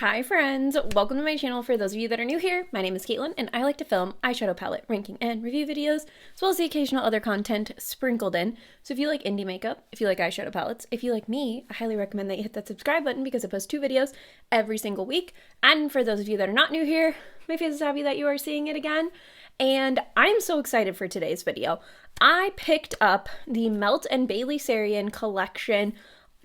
Hi friends, welcome to my channel. For those of you that are new here, my name is Katelyn and I like to film eyeshadow palette ranking and review videos, as well as the occasional other content sprinkled in. So if you like indie makeup, if you like eyeshadow palettes, if you like me, I highly recommend that you hit that subscribe button because I post 2 videos every single week. And for those of you that are not new here, my face is happy that you are seeing it again. And I'm so excited for today's video. I picked up the Melt and Bailey Sarian collection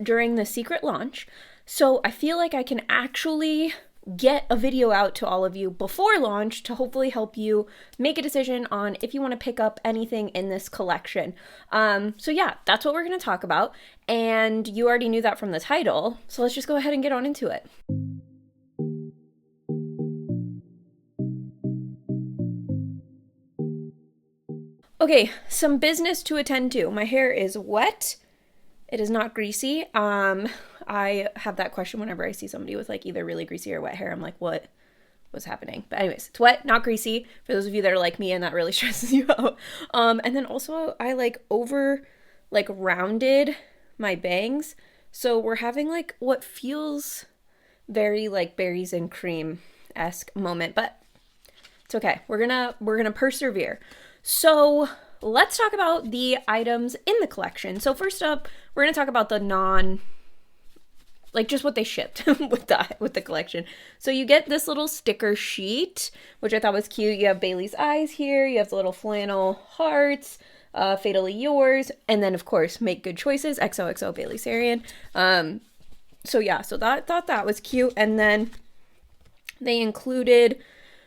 during the secret launch. So I feel like I can actually get a video out to all of you before launch to hopefully help you make a decision on if you want to pick up anything in this collection. So yeah, that's what we're going to talk about. And you already knew that from the title. So let's just go ahead and get on into it. Okay, some business to attend to. My hair is wet. It is not greasy. I have that question whenever I see somebody with like either really greasy or wet hair. I'm like, what's happening? But anyways, it's wet, not greasy, for those of you that are like me and that really stresses you out. And then also I rounded my bangs. So we're having like what feels very like berries and cream-esque moment, but it's okay. We're gonna persevere. So let's talk about the items in the collection. So first up, we're going to talk about the just what they shipped with the collection. So you get this little sticker sheet, which I thought was cute. You have Bailey's eyes here. You have the little flannel hearts, Fatally Yours, and then of course, Make Good Choices, XOXO Bailey Sarian. So yeah, so thought that was cute. And then they included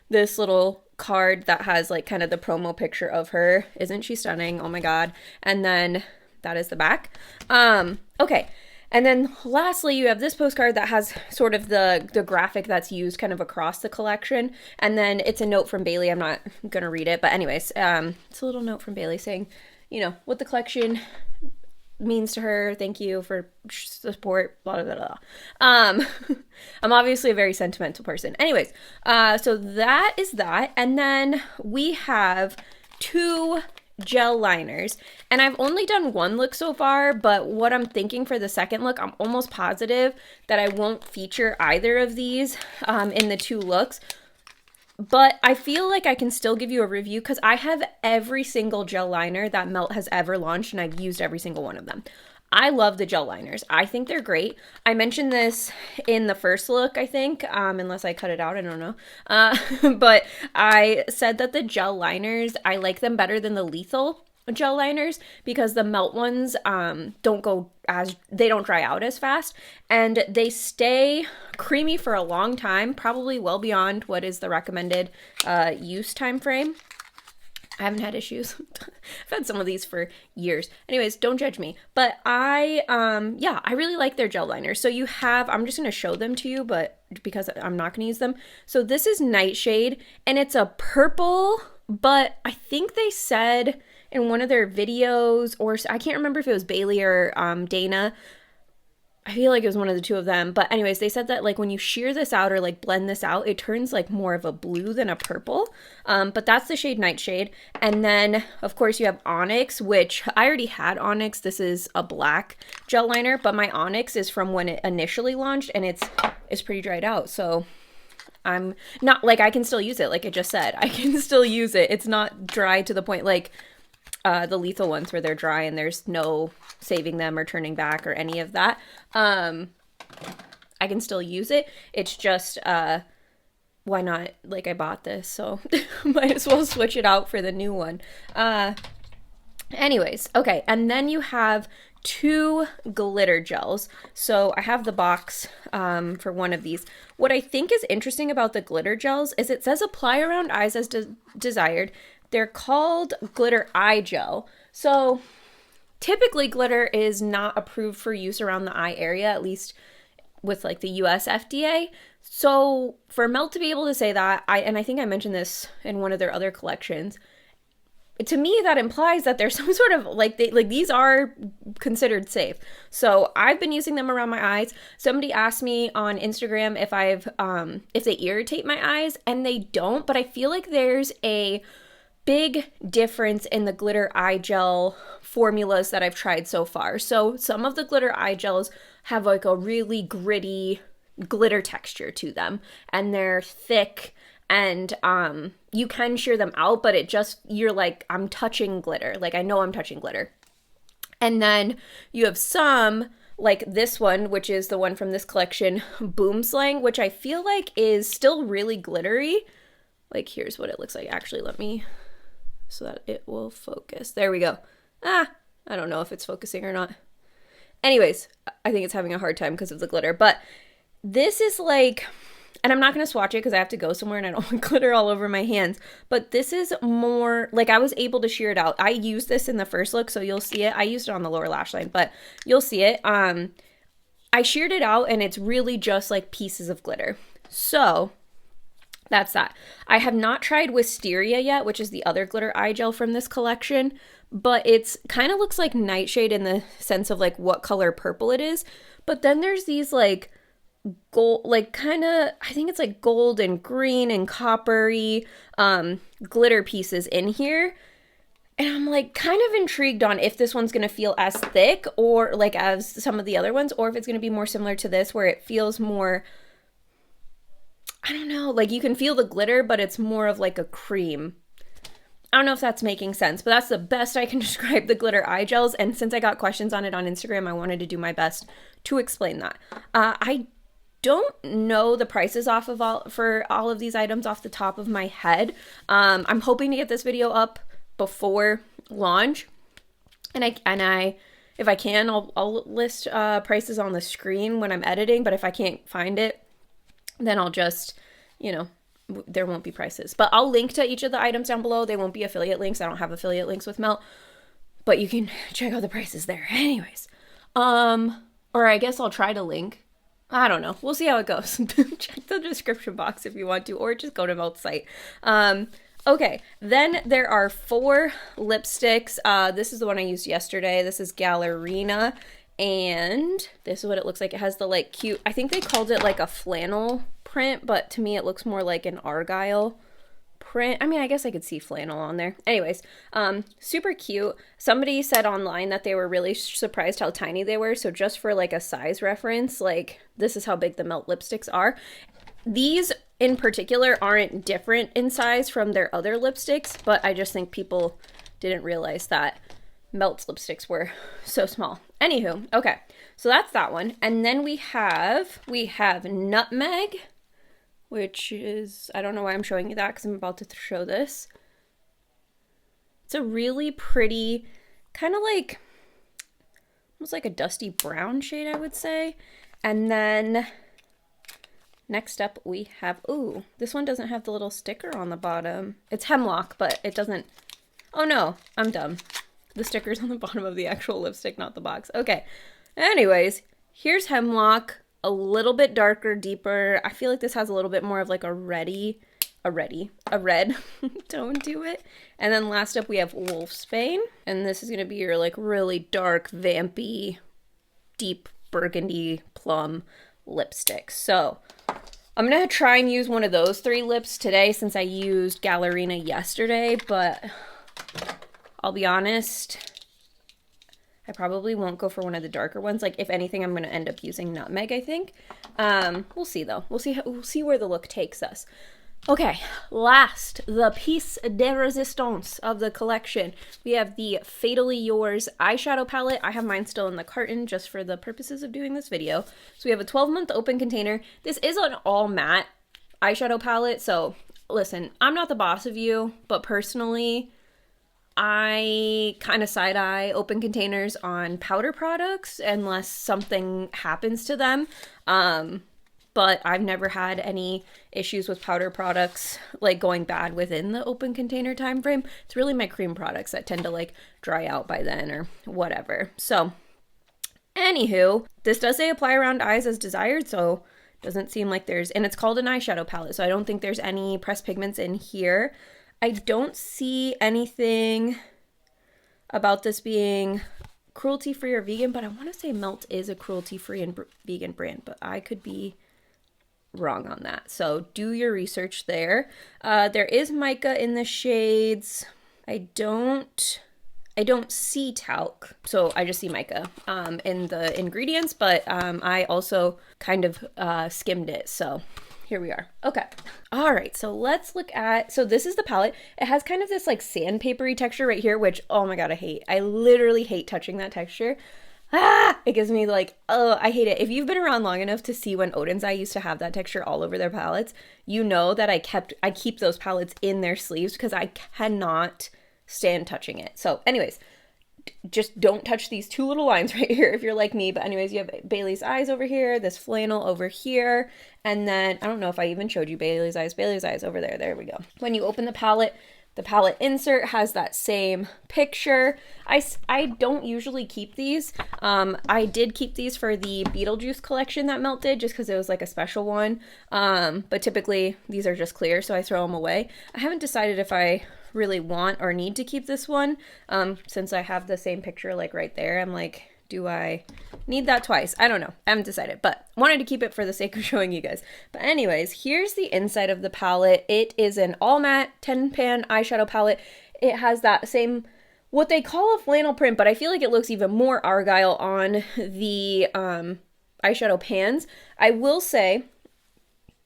this little card that has like kind of the promo picture of her. Isn't she stunning? Oh my god. And then that is the back. Okay. And then lastly, you have this postcard that has sort of the graphic that's used kind of across the collection. And then it's a note from Bailey. I'm not going to read it, but anyways, it's a little note from Bailey saying, you know, what the collection means to her. Thank you for support, blah, blah, blah. I'm obviously a very sentimental person. Anyways, so that is that. And then we have 2 gel liners, and I've only done 1 look so far, but what I'm thinking for the second look, I'm almost positive that I won't feature either of these in the 2 looks. But I feel like I can still give you a review because I have every single gel liner that Melt has ever launched, and I've used every single one of them. I love the gel liners. I think they're great. I mentioned this in the first look, I think, unless I cut it out, I don't know. But I said that the gel liners, I like them better than the Lethal gel liners because the Melt ones they don't dry out as fast, and they stay creamy for a long time, probably well beyond what is the recommended use time frame. I haven't had issues. I've had some of these for years. Anyways, don't judge me. But I really like their gel liners. So you have, I'm just going to show them to you, but because I'm not going to use them. So this is Nightshade, and it's a purple, but I think they said in one of their videos, or I can't remember if it was Bailey or Dana, I feel like it was one of the 2 of them. But anyways, they said that like when you shear this out or like blend this out, it turns like more of a blue than a purple. But that's the shade Nightshade. And then of course you have Onyx, which I already had Onyx. This is a black gel liner, but my Onyx is from when it initially launched, and it's pretty dried out. So I'm not like, I can still use it. Like I just said, I can still use it. It's not dry to the point like the Lethal ones where they're dry and there's no saving them or turning back or any of that. I can still use it. It's just, why not? Like I bought this, so might as well switch it out for the new one. Anyways, okay. And then you have 2 glitter gels. So I have the box for one of these. What I think is interesting about the glitter gels is it says apply around eyes as desired. They're called glitter eye gel. So typically glitter is not approved for use around the eye area, at least with like the US FDA. So for Melt to be able to say that, I think I mentioned this in one of their other collections, to me that implies that there's some sort of these are considered safe. So I've been using them around my eyes. Somebody asked me on Instagram if they irritate my eyes, and they don't, but I feel like there's a big difference in the glitter eye gel formulas that I've tried so far. So some of the glitter eye gels have like a really gritty glitter texture to them, and they're thick, and you can shear them out, but it just, you're like, I'm touching glitter. Like, I know I'm touching glitter. And then you have some, like this one, which is the one from this collection, Boom Slang, which I feel like is still really glittery. Like, here's what it looks like. Actually, let me, so that it will focus. There we go. I don't know if it's focusing or not. Anyways, I think it's having a hard time because of the glitter. But this is like, and I'm not going to swatch it because I have to go somewhere and I don't want glitter all over my hands. But this is more, like, I was able to shear it out. I used this in the first look, so you'll see it. I used it on the lower lash line, but you'll see it. I sheared it out, and it's really just like pieces of glitter. So that's that. I have not tried Wisteria yet, which is the other glitter eye gel from this collection, but it's kind of looks like Nightshade in the sense of like what color purple it is. But then there's these like gold, like kind of, I think it's like gold and green and coppery glitter pieces in here. And I'm like kind of intrigued on if this one's going to feel as thick or like as some of the other ones, or if it's going to be more similar to this where it feels more, I don't know, like you can feel the glitter, but it's more of like a cream. I don't know if that's making sense, but that's the best I can describe the glitter eye gels. And since I got questions on it on Instagram, I wanted to do my best to explain that. I don't know the prices off of for all of these items off the top of my head. I'm hoping to get this video up before launch, and if I can, I'll list prices on the screen when I'm editing. But if I can't find it, then I'll just, you know, there won't be prices. But I'll link to each of the items down below. They won't be affiliate links. I don't have affiliate links with Melt, but you can check out the prices there. Anyways, or I guess I'll try to link. I don't know. We'll see how it goes. Check the description box if you want to, or just go to Melt's site. Okay, then there are 4 lipsticks. This is the one I used yesterday. This is Gallerina, and this is what it looks like. It has the like cute, I think they called it like a flannel print, but to me it looks more like an argyle print. I mean, I guess I could see flannel on there. Anyways, super cute. Somebody said online that they were really surprised how tiny they were, so just for like a size reference, like this is how big the Melt lipsticks are. These in particular aren't different in size from their other lipsticks, but I just think people didn't realize that Melt's lipsticks were so small. Anywho, okay, so that's that one. And then we have Nutmeg, which is, I don't know why I'm showing you that because I'm about to show this. It's a really pretty, kind of like, almost like a dusty brown shade, I would say. And then next up we have, ooh, this one doesn't have the little sticker on the bottom. It's Hemlock, but it doesn't, oh no, I'm dumb. The sticker's on the bottom of the actual lipstick, not the box. Okay, anyways, here's Hemlock, a little bit darker, deeper. I feel like this has a little bit more of like a red tone to it. And then last up we have Wolfsbane, and this is gonna be your like really dark, vampy, deep burgundy plum lipstick. So I'm gonna try and use one of those 3 lips today since I used Gallerina yesterday, but I'll be honest, I probably won't go for one of the darker ones. Like, if anything, I'm going to end up using Nutmeg, I think. We'll see, though. We'll see where the look takes us. Okay, last, the piece de resistance of the collection. We have the Fatally Yours eyeshadow palette. I have mine still in the carton just for the purposes of doing this video. So we have a 12-month open container. This is an all matte eyeshadow palette. So listen, I'm not the boss of you, but personally, I kind of side-eye open containers on powder products unless something happens to them. But I've never had any issues with powder products like going bad within the open container time frame. It's really my cream products that tend to like dry out by then or whatever. So anywho, this does say apply around eyes as desired, so it doesn't seem like there's, and it's called an eyeshadow palette, so I don't think there's any pressed pigments in here. I don't see anything about this being cruelty-free or vegan, but I want to say Melt is a cruelty-free and vegan brand, but I could be wrong on that. So do your research there. There is mica in the shades. I I don't see talc, so I just see mica in the ingredients, but I also kind of skimmed it, so here we are. Okay. All right, so let's look at, so this is the palette. It has kind of this like sandpapery texture right here, which, oh my God, I hate. I literally hate touching that texture. It gives me like, oh, I hate it. If you've been around long enough to see when Odin's Eye used to have that texture all over their palettes, you know that I keep those palettes in their sleeves because I cannot stand touching it. So anyways, just don't touch these two little lines right here if you're like me. But anyways, you have Bailey's eyes over here, this flannel over here, and then I don't know if I even showed you Bailey's eyes over there. There we go. When you open the palette insert has that same picture. I don't usually keep these. I did keep these for the Beetlejuice collection that Melt did just because it was like a special one. But typically these are just clear, so I throw them away. I haven't decided if I really want or need to keep this one. Since I have the same picture like right there, I'm like, do I need that twice? I don't know. I haven't decided, but wanted to keep it for the sake of showing you guys. But anyways, here's the inside of the palette. It is an all matte 10-pan eyeshadow palette. It has that same, what they call a flannel print, but I feel like it looks even more argyle on the eyeshadow pans. I will say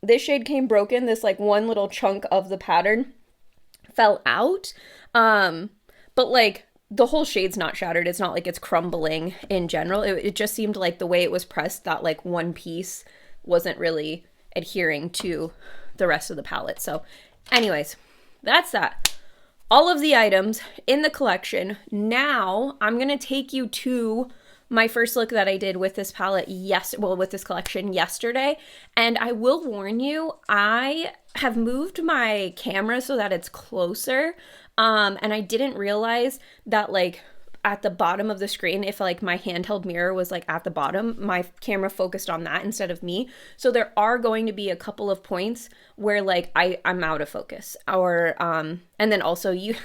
this shade came broken. This like one little chunk of the pattern fell out. But like, the whole shade's not shattered. It's not like it's crumbling in general. It just seemed like the way it was pressed, that like one piece wasn't really adhering to the rest of the palette. So anyways, that's that. All of the items in the collection. Now I'm going to take you to my first look that I did with this palette, with this collection yesterday. And I will warn you, I have moved my camera so that it's closer. And I didn't realize that like at the bottom of the screen, if like my handheld mirror was like at the bottom, my camera focused on that instead of me. So there are going to be a couple of points where like I'm out of focus, or and then also if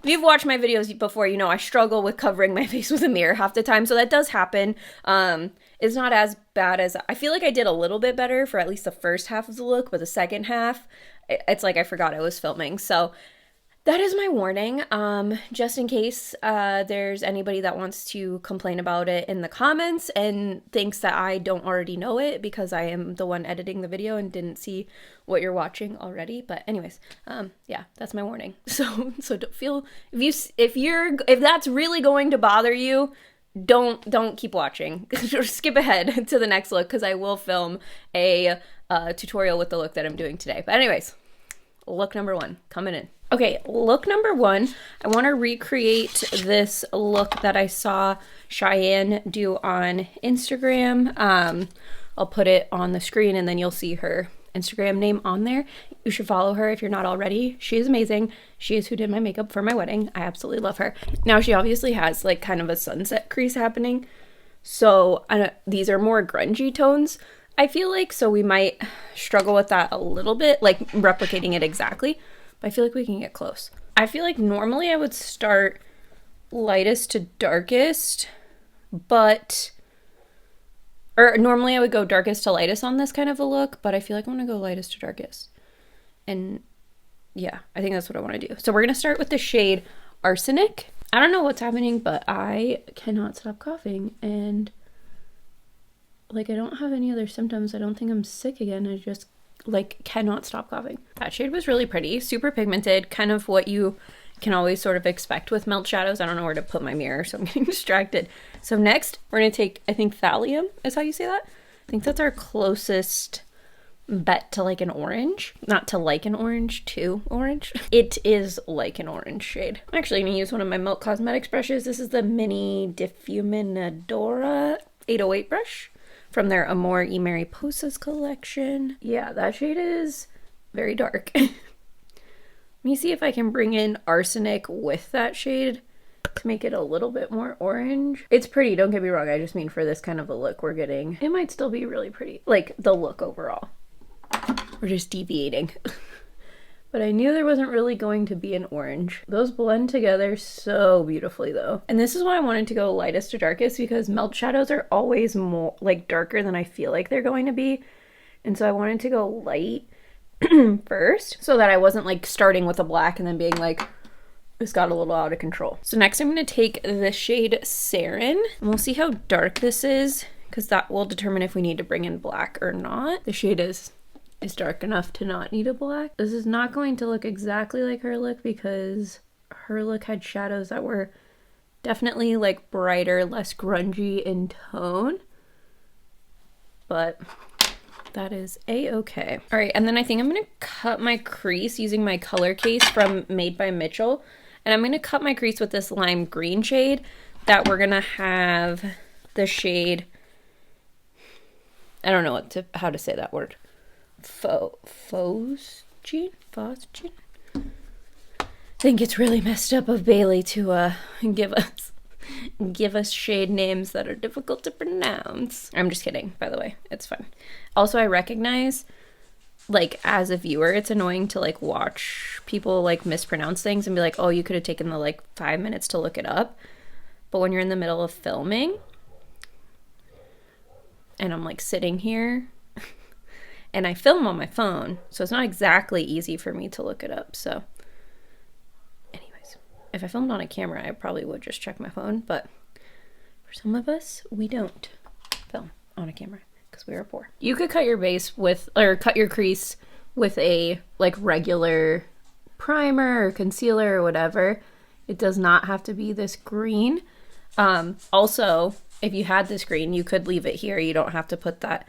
you've watched my videos before, you know I struggle with covering my face with a mirror half the time, so that does happen. It's not as bad as, I feel like I did a little bit better for at least the first half of the look, but the second half, it's like I forgot I was filming. So that is my warning, just in case there's anybody that wants to complain about it in the comments and thinks that I don't already know it because I am the one editing the video and didn't see what you're watching already. But anyways, yeah, that's my warning. So don't feel, if that's really going to bother you, don't keep watching. Skip ahead to the next look because I will film a tutorial with the look that I'm doing today. But anyways, look number one coming in. Okay, look number one, I want to recreate this look that I saw Cheyenne do on Instagram. I'll put it on the screen and then you'll see her Instagram name on there. You should follow her if you're not already. She is amazing. She is who did my makeup for my wedding. I absolutely love her. Now she obviously has like kind of a sunset crease happening. So these are more grungy tones, I feel like. So we might struggle with that a little bit, like replicating it exactly. But I feel like we can get close. I feel like normally I would start lightest to darkest, normally I would go darkest to lightest on this kind of a look, but I feel like I want to go lightest to darkest. And yeah, I think that's what I want to do. So we're going to start with the shade Arsenic. I don't know what's happening, but I cannot stop coughing, and like I don't have any other symptoms. I don't think I'm sick again. I just like cannot stop coughing. That shade was really pretty, super pigmented, kind of what you can always sort of expect with Melt shadows. I don't know where to put my mirror, so I'm getting distracted. So next we're gonna take, I think Thallium is how you say that. I think that's our closest bet to like an orange. Not to like an orange, to orange. It is like an orange shade. I'm actually gonna use one of my Melt Cosmetics brushes. This is the Mini Difuminadora 808 brush from their Amor y Mariposas collection. Yeah, that shade is very dark. Let me see if I can bring in Arsenic with that shade to make it a little bit more orange. It's pretty, don't get me wrong. I just mean for this kind of a look we're getting, it might still be really pretty. Like the look overall. We're just deviating. But I knew there wasn't really going to be an orange. Those blend together so beautifully though. And this is why I wanted to go lightest to darkest, because Melt shadows are always more like darker than I feel like they're going to be. And so I wanted to go light first so that I wasn't like starting with a black and then being like, this got a little out of control. So next I'm going to take the shade Sarian, and we'll see how dark this is, because that will determine if we need to bring in black or not. The shade is dark enough to not need a black. This is not going to look exactly like her look, because her look had shadows that were definitely like brighter, less grungy in tone, but that is a-okay. All right, and then I think I'm gonna cut my crease using my color case from Made by Mitchell, and I'm gonna cut my crease with this lime green shade that we're gonna have the shade, I don't know how to say that word, Phosgene? I think it's really messed up of Bailey to give us shade names that are difficult to pronounce. I'm just kidding, by the way. It's fine. Also, I recognize, like, as a viewer, it's annoying to, like, watch people, like, mispronounce things and be like, oh, you could have taken the, like, 5 minutes to look it up. But when you're in the middle of filming and I'm, like, sitting here and I film on my phone, so it's not exactly easy for me to look it up, so... If I filmed on a camera, I probably would just check my phone, but for some of us, we don't film on a camera because we are poor. You could cut your base with, or cut your crease with a like regular primer or concealer or whatever. It does not have to be this green. Also, if you had this green, you could leave it here. You don't have to put that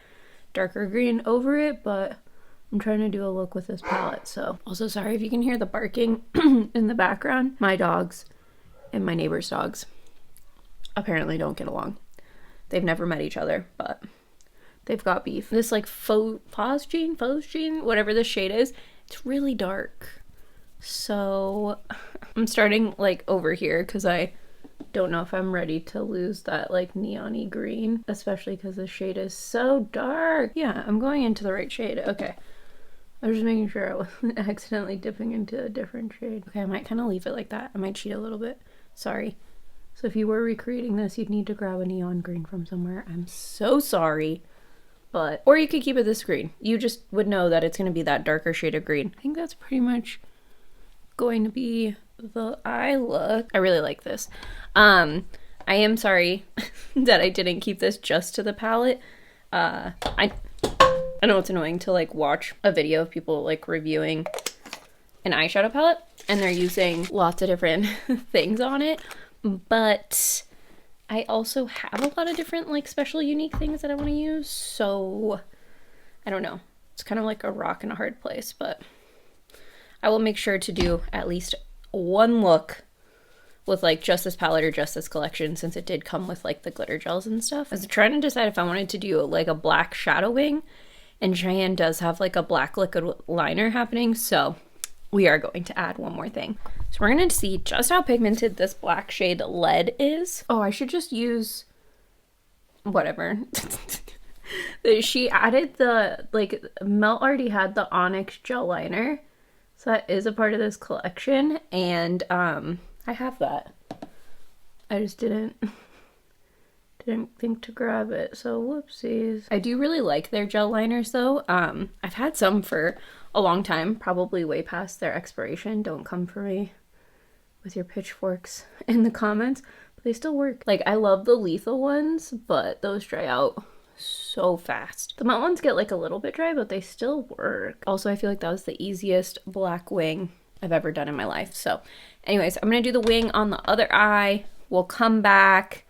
darker green over it, but I'm trying to do a look with this palette, so. Also, sorry if you can hear the barking in the background. My dogs and my neighbor's dogs apparently don't get along. They've never met each other, but they've got beef. This like Phosgene, whatever this shade is, it's really dark. So I'm starting like over here because I don't know if I'm ready to lose that like neon-y green, especially because the shade is so dark. Yeah, I'm going into the right shade. Okay. I was just making sure I wasn't accidentally dipping into a different shade. Okay, I might kind of leave it like that. I might cheat a little bit. Sorry. So if you were recreating this, you'd need to grab a neon green from somewhere. I'm so sorry. But, or you could keep it this green. You just would know that it's going to be that darker shade of green. I think that's pretty much going to be the eye look. I really like this. I am sorry that I didn't keep this just to the palette. I know it's annoying to like watch a video of people like reviewing an eyeshadow palette and they're using lots of different things on it, but I also have a lot of different like special unique things that I want to use, so I don't know. It's kind of like a rock and a hard place, but I will make sure to do at least one look with like just this palette or just this collection, since it did come with like the glitter gels and stuff. I was trying to decide if I wanted to do like a black shadowing, and Cheyenne does have like a black liquid liner happening, so we are going to add one more thing. So we're going to see just how pigmented this black shade Lead is. Oh, I should just use whatever. She added the, like, Melt already had the Onyx gel liner, so that is a part of this collection, and I have that. I just didn't think to grab it, so whoopsies. I do really like their gel liners though. I've had some for a long time, probably way past their expiration. Don't come for me with your pitchforks in the comments, but they still work. Like, I love the lethal ones, but those dry out so fast. The matte ones get like a little bit dry, but they still work. Also, I feel like that was the easiest black wing I've ever done in my life. So anyways, I'm gonna do the wing on the other eye. We'll come back,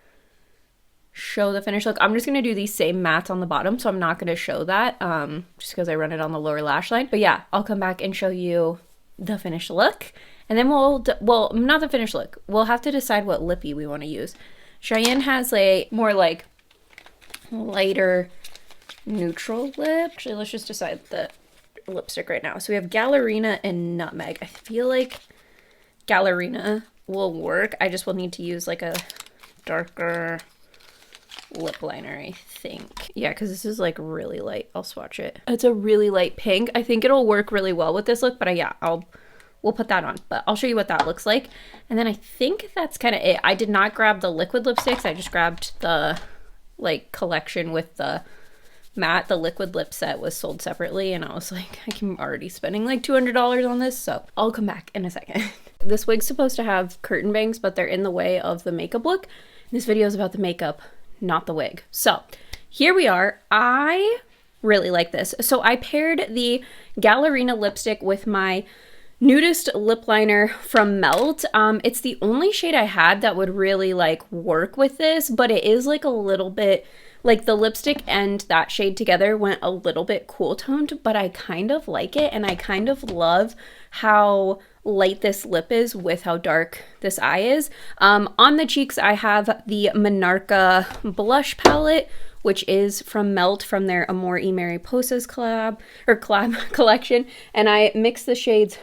show the finished look. I'm just gonna do these same mattes on the bottom, so I'm not gonna show that just because I run it on the lower lash line. But yeah, I'll come back and show you the finished look, and then well, not the finished look, we'll have to decide what lippy we want to use. Cheyenne has a more like lighter neutral lip. Actually, let's just decide the lipstick right now. So we have Gallerina and Nutmeg. I feel like Gallerina will work. I just will need to use like a darker lip liner, I think. Yeah, because this is like really light. I'll swatch it. It's a really light pink. I think it'll work really well with this look, but yeah, we'll put that on, but I'll show you what that looks like. And then I think that's kind of it. I did not grab the liquid lipsticks. I just grabbed the like collection with the matte. The liquid lip set was sold separately, and I was like, I'm already spending like $200 on this, so I'll come back in a second. This wig's supposed to have curtain bangs, but they're in the way of the makeup look. This video is about the makeup, not the wig. So here we are. I really like this. So I paired the Gallerina lipstick with my nudist lip liner from Melt. It's the only shade I had that would really like work with this, but it is like a little bit, like the lipstick and that shade together went a little bit cool toned, but I kind of like it, and I kind of love how light this lip is with how dark this eye is. On the cheeks, I have the Monarca blush palette, which is from Melt, from their Amor y Mariposas collab collection, and I mix the shades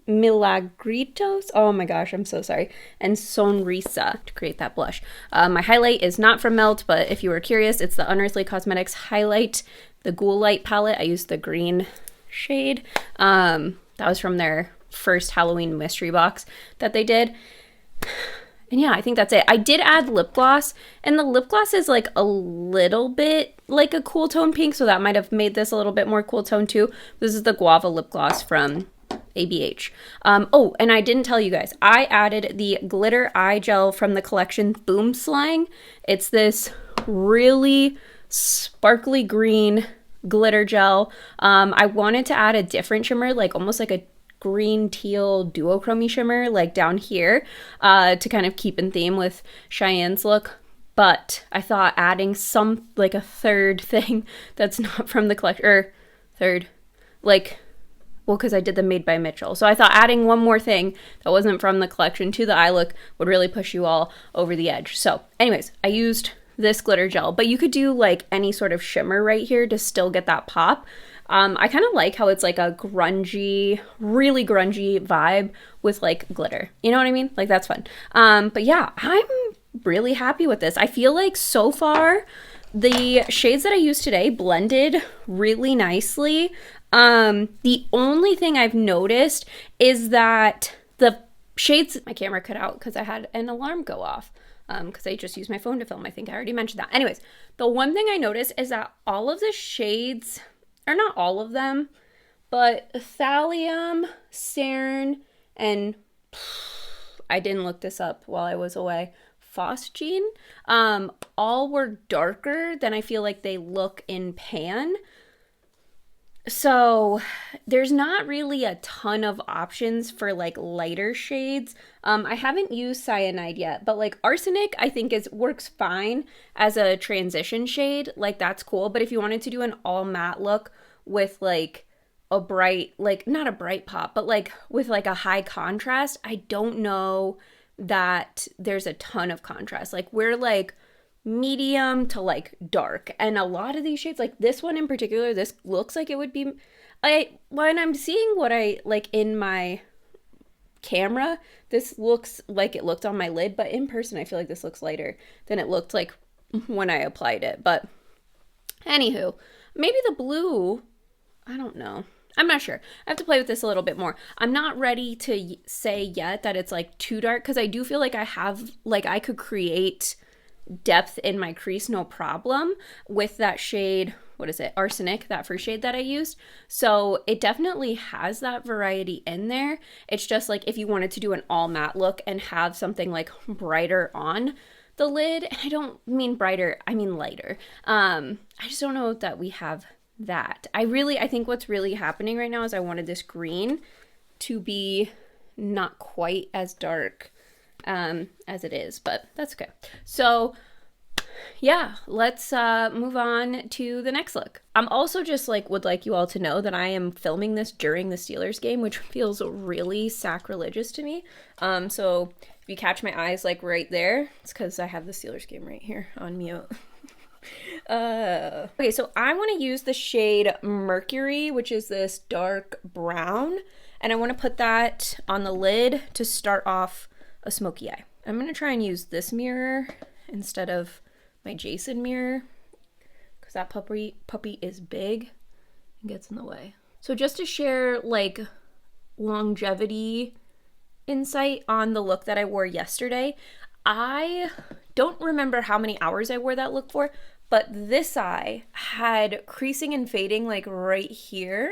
Milagritos, oh my gosh, I'm so sorry, and Sonrisa to create that blush. My highlight is not from Melt, but if you were curious, it's the Unearthly Cosmetics highlight, the Ghoul Light palette. I used the green shade. That was from their first Halloween mystery box that they did. And yeah, I think that's it. I did add lip gloss, and the lip gloss is like a little bit like a cool tone pink, so that might have made this a little bit more cool tone too. This is the Guava lip gloss from ABH. Oh, and I didn't tell you guys, I added the glitter eye gel from the collection Boom Slang. It's this really sparkly green glitter gel. I wanted to add a different shimmer, like almost like a green teal duochrome shimmer, like down here, to kind of keep in theme with Cheyenne's look. But I thought adding some, like a third thing that's not from the collection, or third, like, well, because I did the Made by Mitchell. So I thought adding one more thing that wasn't from the collection to the eye look would really push you all over the edge. So anyways, I used this glitter gel, but you could do like any sort of shimmer right here to still get that pop. I kind of like how it's like a grungy, really grungy vibe with like glitter. You know what I mean? Like that's fun. But yeah, I'm really happy with this. I feel like so far the shades that I used today blended really nicely. The only thing I've noticed is that the shades, my camera cut out because I had an alarm go off, because I just used my phone to film. I think I already mentioned that. Anyways, the one thing I noticed is that all of the shades, or not all of them, but Thallium, Sarian, and I didn't look this up while I was away, Phosgene, all were darker than I feel like they look in pan. So there's not really a ton of options for like lighter shades. I haven't used cyanide yet, but like arsenic I think works fine as a transition shade. Like that's cool. But if you wanted to do an all matte look with like a bright, like not a bright pop, but like with like a high contrast, I don't know that there's a ton of contrast. Like we're like medium to like dark, and a lot of these shades, like this one in particular, this looks like it would be, when I'm seeing what I like in my camera, this looks like it looked on my lid, but in person I feel like this looks lighter than it looked like when I applied it. But anywho, maybe the blue, I don't know, I'm not sure. I have to play with this a little bit more. I'm not ready to say yet that it's like too dark, because I do feel like I could create depth in my crease no problem with that shade, what is it, Arsenic, that first shade that I used. So it definitely has that variety in there. It's just like if you wanted to do an all matte look and have something like brighter on the lid, and I don't mean brighter, I mean lighter. I just don't know that we have that. I think what's really happening right now is I wanted this green to be not quite as dark as it is, but that's okay. So yeah, let's move on to the next look. I'm also just like would like you all to know that I am filming this during the Steelers game, which feels really sacrilegious to me. So if you catch my eyes like right there, it's because I have the Steelers game right here on mute. Okay, so I want to use the shade Mercury, which is this dark brown, and I want to put that on the lid to start off a smoky eye. I'm going to try and use this mirror instead of my Jason mirror, because that puppy is big and gets in the way. So just to share like longevity insight on the look that I wore yesterday, I don't remember how many hours I wore that look for, but this eye had creasing and fading like right here.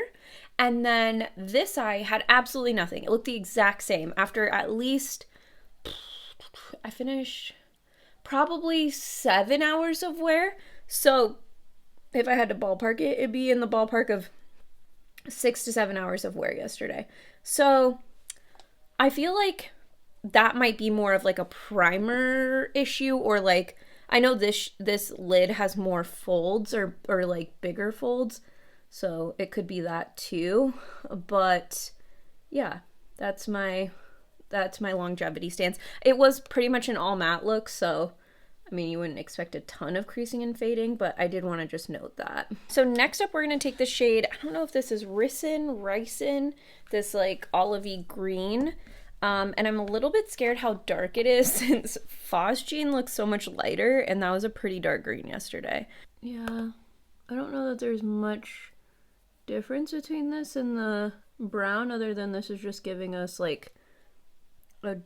And then this eye had absolutely nothing. It looked the exact same after at least, I finished probably 7 hours of wear. So if I had to ballpark it, it'd be in the ballpark of 6 to 7 hours of wear yesterday. So I feel like that might be more of like a primer issue, or like, I know this lid has more folds or like bigger folds, so it could be that too. But yeah, that's my longevity stance. It was pretty much an all matte look, so I mean, you wouldn't expect a ton of creasing and fading, but I did want to just note that. So next up, we're going to take the shade, I don't know if this is Ricin, this like olivey green. And I'm a little bit scared how dark it is since Phosgene looks so much lighter, and that was a pretty dark green yesterday. Yeah, I don't know that there's much difference between this and the brown, other than this is just giving us like a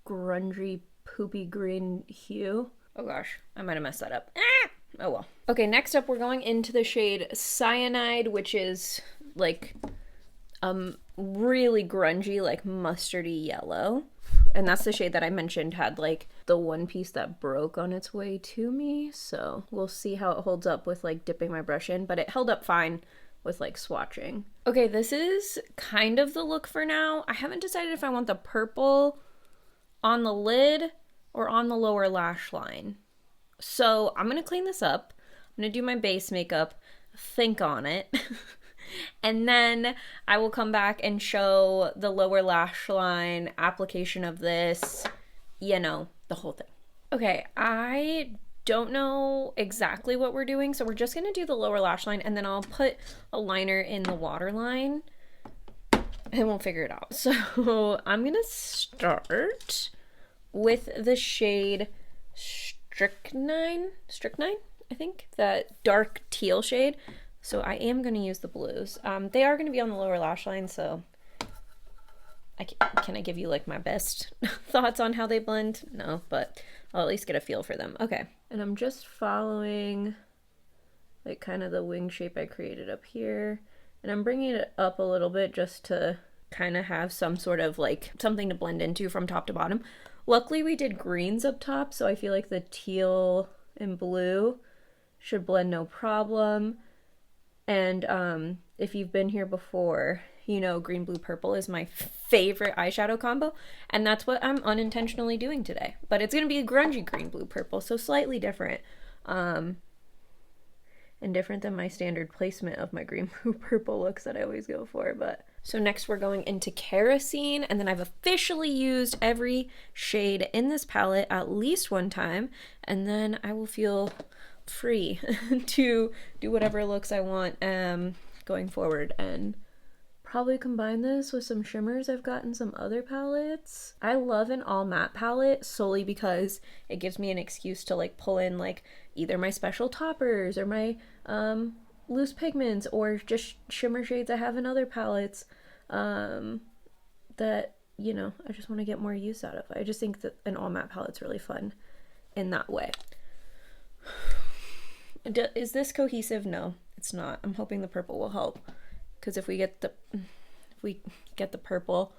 grungy, poopy green hue. Oh gosh, I might have messed that up. Ah! Oh well. Okay, next up we're going into the shade Cyanide, which is like really grungy, like mustardy yellow. And that's the shade that I mentioned had like the one piece that broke on its way to me. So we'll see how it holds up with like dipping my brush in, but it held up fine with like swatching. Okay, this is kind of the look for now. I haven't decided if I want the purple on the lid or on the lower lash line. So I'm gonna clean this up. I'm gonna do my base makeup, think on it, and then I will come back and show the lower lash line application of this, you know, the whole thing. Okay, I don't know exactly what we're doing, so we're just gonna do the lower lash line, and then I'll put a liner in the waterline and we'll figure it out. So I'm gonna start with the shade Strychnine, I think, that dark teal shade. So I am going to use the blues. They are going to be on the lower lash line, so can I give you like my best thoughts on how they blend? No, but I'll at least get a feel for them. Okay, and I'm just following like kind of the wing shape I created up here, and I'm bringing it up a little bit just to kind of have some sort of like something to blend into from top to bottom. Luckily we did greens up top, so I feel like the teal and blue should blend no problem. And if you've been here before, you know green, blue, purple is my favorite eyeshadow combo, and that's what I'm unintentionally doing today. But it's going to be a grungy green, blue, purple, so slightly different. And different than my standard placement of my green, blue, purple looks that I always go for. But so next we're going into Kerosene, and then I've officially used every shade in this palette at least one time, and then I will feel free to do whatever looks I want going forward, and probably combine this with some shimmers I've got in some other palettes. I love an all matte palette solely because it gives me an excuse to like pull in like either my special toppers or my loose pigments or just shimmer shades I have in other palettes that, you know, I just want to get more use out of. I just think that an all matte palette's really fun in that way. Is this cohesive? No, it's not. I'm hoping the purple will help, because if we get the purple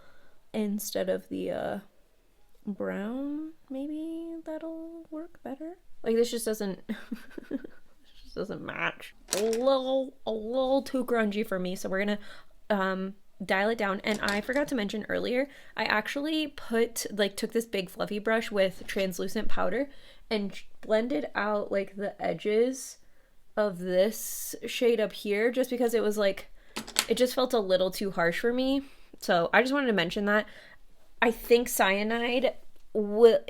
instead of the brown, maybe that'll work better. Like this just doesn't this just doesn't match. A little too grungy for me, so we're gonna dial it down. And I forgot to mention earlier, I actually took this big fluffy brush with translucent powder and blended out like the edges of this shade up here, just because it was like, it just felt a little too harsh for me. So I just wanted to mention that. I think Cyanide will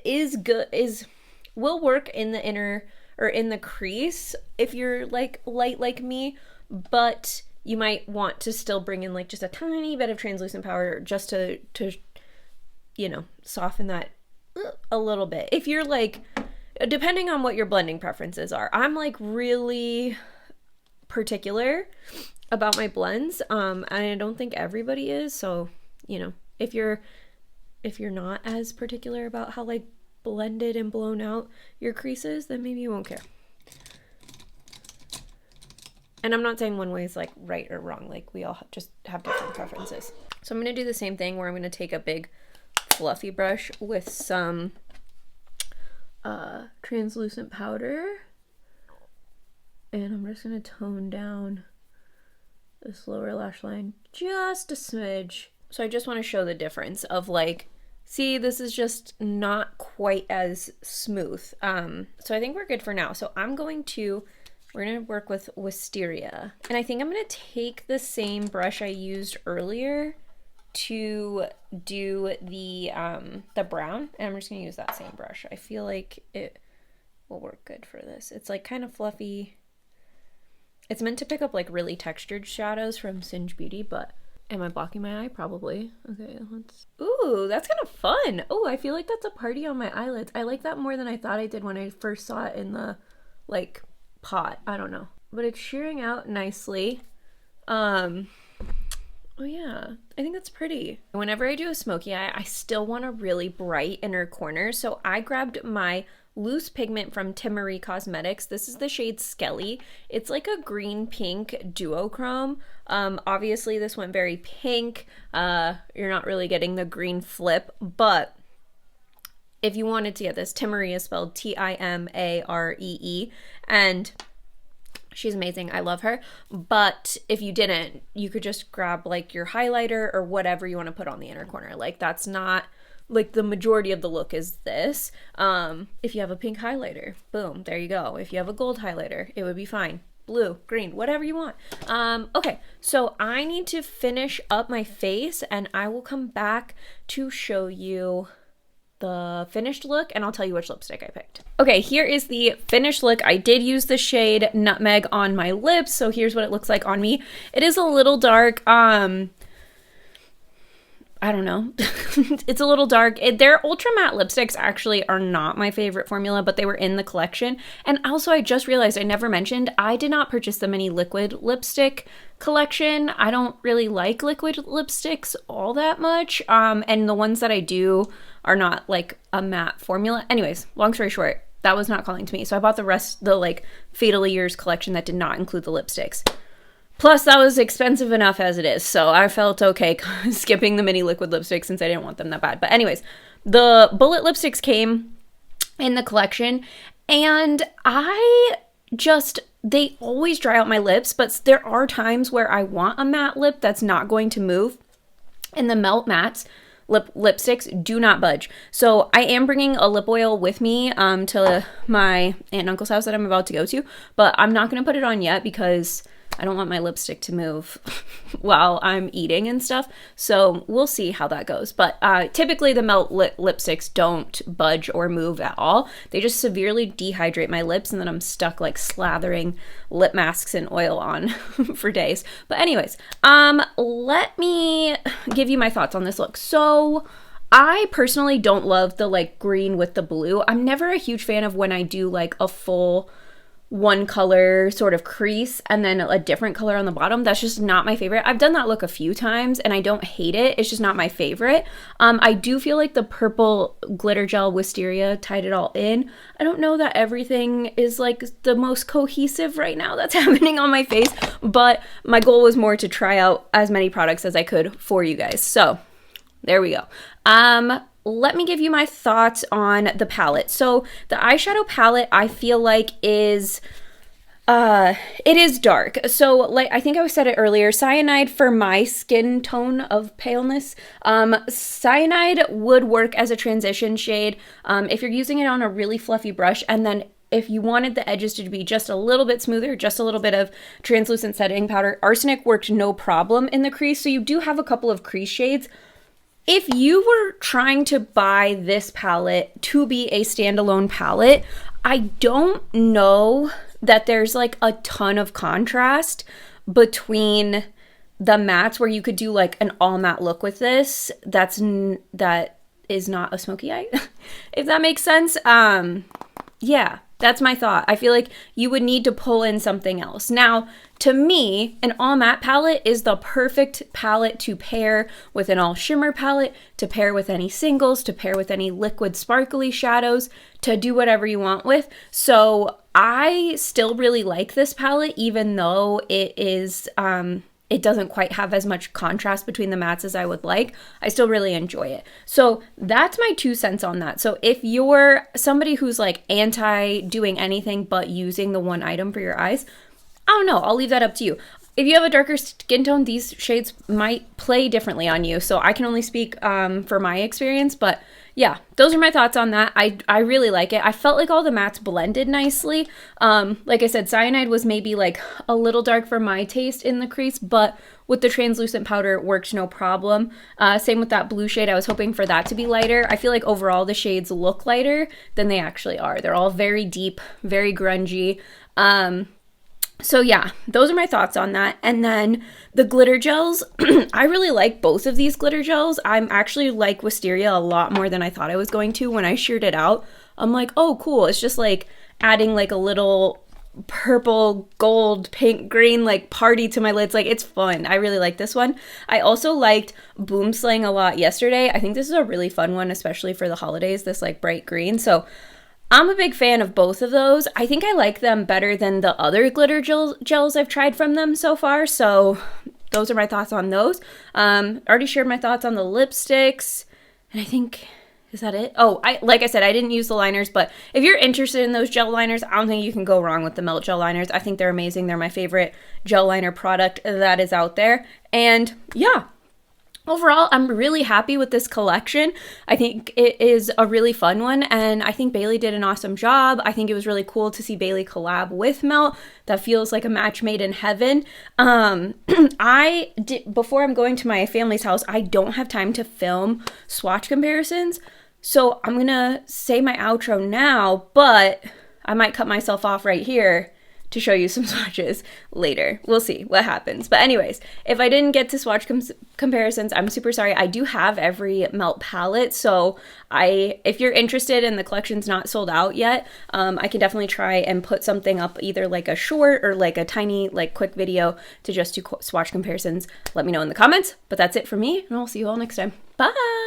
work in the inner or in the crease if you're like light like me, but you might want to still bring in like just a tiny bit of translucent powder just to you know, soften that a little bit. If you're like, depending on what your blending preferences are. I'm like really particular about my blends, and I don't think everybody is. So, you know, if you're not as particular about how like blended and blown out your creases, then maybe you won't care. And I'm not saying one way is like right or wrong. Like we all just have different preferences. So I'm going to do the same thing where I'm going to take a big fluffy brush with some translucent powder. And I'm just going to tone down this lower lash line just a smidge. So I just want to show the difference of like, see, this is just not quite as smooth. So I think we're good for now. So we're gonna work with Wisteria. And I think I'm gonna take the same brush I used earlier to do the brown. And I'm just gonna use that same brush. I feel like it will work good for this. It's like kind of fluffy. It's meant to pick up like really textured shadows from Singe Beauty, but am I blocking my eye? Probably. Okay, let's... Ooh, that's kind of fun. Oh, I feel like that's a party on my eyelids. I like that more than I thought I did when I first saw it in the, like, pot. I don't know. But it's shearing out nicely. Oh yeah, I think that's pretty. Whenever I do a smoky eye, I still want a really bright inner corner. So I grabbed my loose pigment from Timmery Cosmetics. This is the shade Skelly. It's like a green-pink duochrome. Obviously this went very pink. You're not really getting the green flip, but if you wanted to get this, Timmery is spelled Timaree, and she's amazing. I love her. But if you didn't, you could just grab like your highlighter or whatever you want to put on the inner corner. Like that's not... like the majority of the look is this. If you have a pink highlighter, boom, there you go. If you have a gold highlighter, it would be fine. Blue, green, whatever you want. Okay, so I need to finish up my face and I will come back to show you the finished look and I'll tell you which lipstick I picked. Okay, here is the finished look. I did use the shade Nutmeg on my lips, so here's what it looks like on me. It is a little dark. I don't know. It's a little dark. Their ultra matte lipsticks actually are not my favorite formula, but they were in the collection. And also I just realized I never mentioned, I did not purchase the mini liquid lipstick collection. I don't really like liquid lipsticks all that much. And the ones that I do are not like a matte formula. Anyways, long story short, that was not calling to me. So I bought the rest, the like Fatally Yours collection that did not include the lipsticks. Plus, that was expensive enough as it is, so I felt okay skipping the mini liquid lipsticks since I didn't want them that bad. But anyways, the bullet lipsticks came in the collection, and they always dry out my lips, but there are times where I want a matte lip that's not going to move, and the Melt Mattes lipsticks do not budge. So I am bringing a lip oil with me to my aunt and uncle's house that I'm about to go to, but I'm not going to put it on yet because I don't want my lipstick to move while I'm eating and stuff. So we'll see how that goes. But typically the Melt lipsticks don't budge or move at all. They just severely dehydrate my lips and then I'm stuck like slathering lip masks and oil on for days. But anyways, let me give you my thoughts on this look. So I personally don't love the like green with the blue. I'm never a huge fan of when I do like a full one color sort of crease and then a different color on the bottom. That's just not my favorite. I've done that look a few times and I don't hate it. It's just not my favorite. I do feel like the purple glitter gel Wisteria tied it all in. I don't know that everything is like the most cohesive right now that's happening on my face, but my goal was more to try out as many products as I could for you guys. So there we go. Let me give you my thoughts on the palette. So the eyeshadow palette I feel like is it is dark. So like I think I said it earlier, cyanide for my skin tone of paleness. Cyanide would work as a transition shade if you're using it on a really fluffy brush, and then if you wanted the edges to be just a little bit smoother, just a little bit of translucent setting powder, arsenic worked no problem in the crease. So you do have a couple of crease shades. If you were trying to buy this palette to be a standalone palette, I don't know that there's like a ton of contrast between the mattes where you could do like an all matte look with this. That is not a smoky eye, if that makes sense. Yeah, That's my thought. I feel like you would need to pull in something else. Now, to me, an all matte palette is the perfect palette to pair with an all shimmer palette, to pair with any singles, to pair with any liquid sparkly shadows, to do whatever you want with. So I still really like this palette, even though it is, it doesn't quite have as much contrast between the mattes as I would like. I still really enjoy it. So that's my 2 cents on that. So if you're somebody who's like anti doing anything but using the one item for your eyes, I don't know, I'll leave that up to you. If you have a darker skin tone, these shades might play differently on you. So I can only speak for my experience, but yeah, those are my thoughts on that. I really like it. I felt like all the mattes blended nicely. Like I said, cyanide was maybe like a little dark for my taste in the crease, but with the translucent powder, it worked no problem. Same with that blue shade. I was hoping for that to be lighter. I feel like overall the shades look lighter than they actually are. They're all very deep, very grungy. So yeah, those are my thoughts on that. And then the glitter gels, I really like both of these glitter gels. I'm actually like Wisteria a lot more than I thought I was going to. When I sheared it out, I'm like, oh cool, it's just like adding like a little purple, gold, pink, green like party to my lids. Like, it's fun. I really like this one. I also liked Boom Slang a lot yesterday. I think this is a really fun one, especially for the holidays, this like bright green. So I'm a big fan of both of those. I think I like them better than the other glitter gels I've tried from them so far. So those are my thoughts on those. Already shared my thoughts on the lipsticks. And I think, is that it? Oh, like I said, I didn't use the liners, but if you're interested in those gel liners, I don't think you can go wrong with the Melt Gel liners. I think they're amazing. They're my favorite gel liner product that is out there. And yeah. Overall, I'm really happy with this collection. I think it is a really fun one, and I think Bailey did an awesome job. I think it was really cool to see Bailey collab with Melt. That feels like a match made in heaven. Before I'm going to my family's house, I don't have time to film swatch comparisons, so I'm gonna say my outro now, but I might cut myself off right here to show you some swatches later. We'll see what happens. But anyways, if I didn't get to swatch comparisons, I'm super sorry. I do have every Melt palette, so if you're interested and the collection's not sold out yet, I can definitely try and put something up, either like a short or like a tiny like quick video to just do swatch comparisons. Let me know in the comments. But that's it for me, and I'll see you all next time. Bye!